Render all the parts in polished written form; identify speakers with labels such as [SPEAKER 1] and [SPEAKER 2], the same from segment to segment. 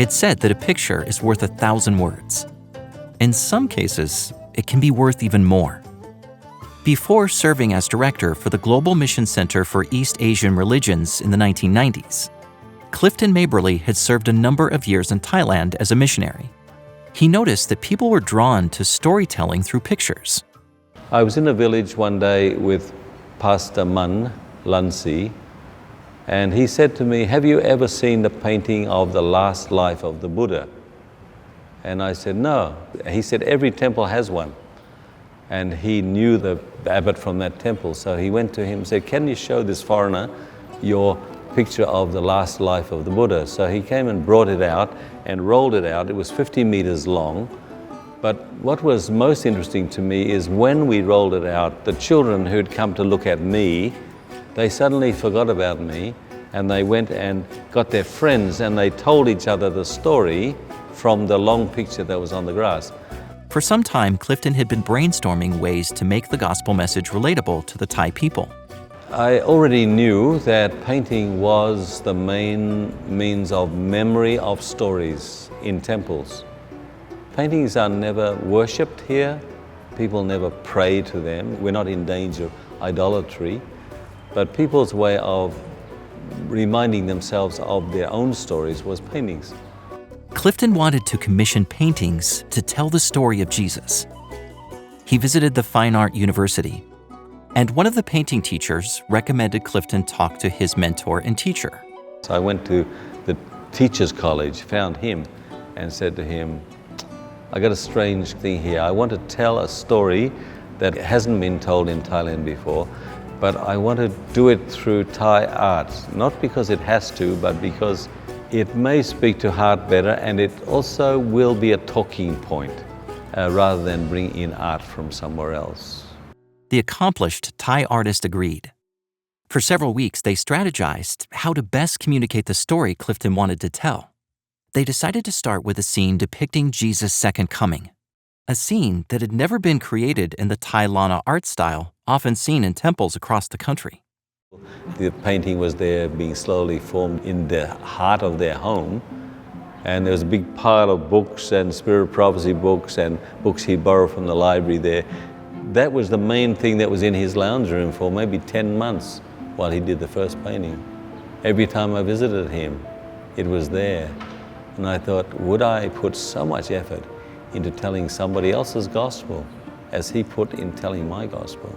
[SPEAKER 1] It's said that a picture is worth 1,000 words. In some cases, it can be worth even more. Before serving as director for the Global Mission Center for East Asian Religions in the 1990s, Clifton Maberly had served a number of years in Thailand as a missionary. He noticed that people were drawn to storytelling through pictures.
[SPEAKER 2] I was in a village one day with Pastor Mun Lansi, and he said to me, "Have you ever seen the painting of the last life of the Buddha?" And I said, "No." He said, "Every temple has one." And he knew the abbot from that temple, so he went to him and said, "Can you show this foreigner your picture of the last life of the Buddha?" So he came and brought it out and rolled it out. It was 50 meters long. But what was most interesting to me is when we rolled it out, the children who'd come to look at me, they suddenly forgot about me, and they went and got their friends and they told each other the story from the long picture that was on the grass.
[SPEAKER 1] For some time, Clifton had been brainstorming ways to make the gospel message relatable to the Thai people.
[SPEAKER 2] I already knew that painting was the main means of memory of stories in temples. Paintings are never worshipped here. People never pray to them. We're not in danger of idolatry. But people's way of reminding themselves of their own stories was paintings.
[SPEAKER 1] Clifton wanted to commission paintings to tell the story of Jesus. He visited the Fine Art University, and one of the painting teachers recommended Clifton talk to his mentor and teacher.
[SPEAKER 2] So I went to the teacher's college, found him, and said to him, "I got a strange thing here. I want to tell a story that hasn't been told in Thailand before, but I want to do it through Thai art, not because it has to, but because it may speak to heart better, and it also will be a talking point rather than bring in art from somewhere else."
[SPEAKER 1] The accomplished Thai artist agreed. For several weeks, they strategized how to best communicate the story Clifton wanted to tell. They decided to start with a scene depicting Jesus' second coming, a scene that had never been created in the Thai Lana art style often seen in temples across the country.
[SPEAKER 2] The painting was there being slowly formed in the heart of their home, and there was a big pile of books and spirit of prophecy books and books he borrowed from the library there. That was the main thing that was in his lounge room for maybe 10 months while he did the first painting. Every time I visited him, it was there. And I thought, would I put so much effort into telling somebody else's gospel as he put in telling my gospel?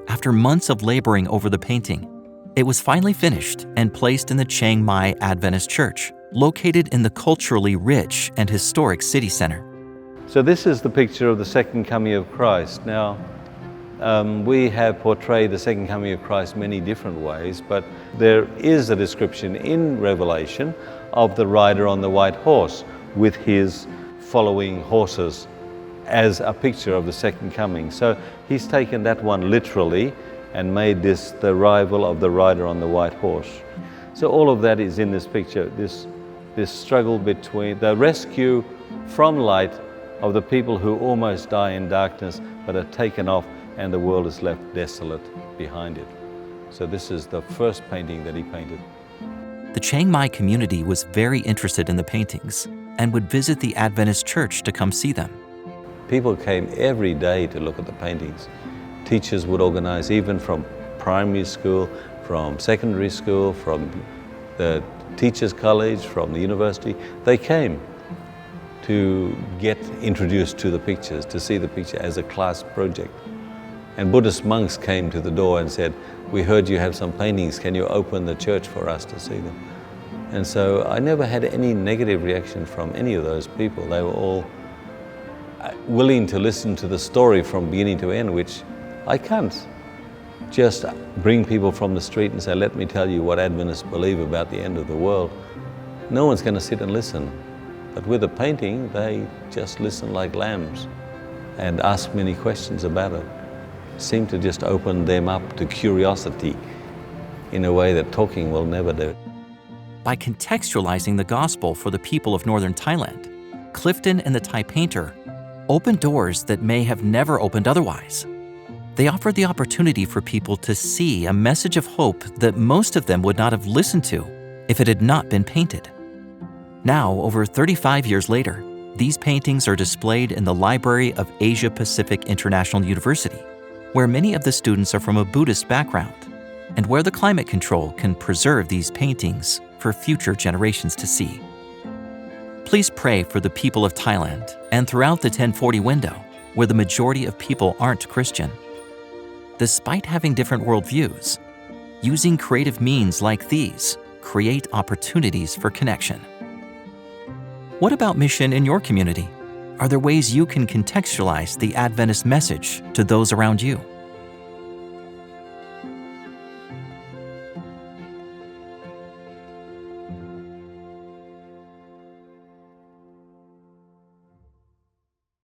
[SPEAKER 1] After months of laboring over the painting, it was finally finished and placed in the Chiang Mai Adventist Church, located in the culturally rich and historic city center.
[SPEAKER 2] So this is the picture of the second coming of Christ. Now, we have portrayed the second coming of Christ many different ways, but there is a description in Revelation of the rider on the white horse with his following horses as a picture of the second coming. So he's taken that one literally and made this the arrival of the rider on the white horse. So all of that is in this picture, this struggle between the rescue from light of the people who almost die in darkness but are taken off, and the world is left desolate behind it. So this is the first painting that he painted.
[SPEAKER 1] The Chiang Mai community was very interested in the paintings and would visit the Adventist church to come see them.
[SPEAKER 2] People came every day to look at the paintings. Teachers would organize, even from primary school, from secondary school, from the teachers' college, from the university. They came to get introduced to the pictures, to see the picture as a class project. And Buddhist monks came to the door and said, "We heard you have some paintings, can you open the church for us to see them?" And so I never had any negative reaction from any of those people. They were all willing to listen to the story from beginning to end, which I can't just bring people from the street and say, "Let me tell you what Adventists believe about the end of the world." No one's going to sit and listen. But with a painting, they just listen like lambs and ask many questions about it. Seem to just open them up to curiosity in a way that talking will never do.
[SPEAKER 1] By contextualizing the gospel for the people of northern Thailand, Clifton and the Thai painter opened doors that may have never opened otherwise. They offered the opportunity for people to see a message of hope that most of them would not have listened to if it had not been painted. Now, over 35 years later, these paintings are displayed in the library of Asia Pacific International University, where many of the students are from a Buddhist background, and where the climate control can preserve these paintings for future generations to see. Please pray for the people of Thailand and throughout the 1040 window, where the majority of people aren't Christian. Despite having different worldviews, using creative means like these create opportunities for connection. What about mission in your community? Are there ways you can contextualize the Adventist message to those around you?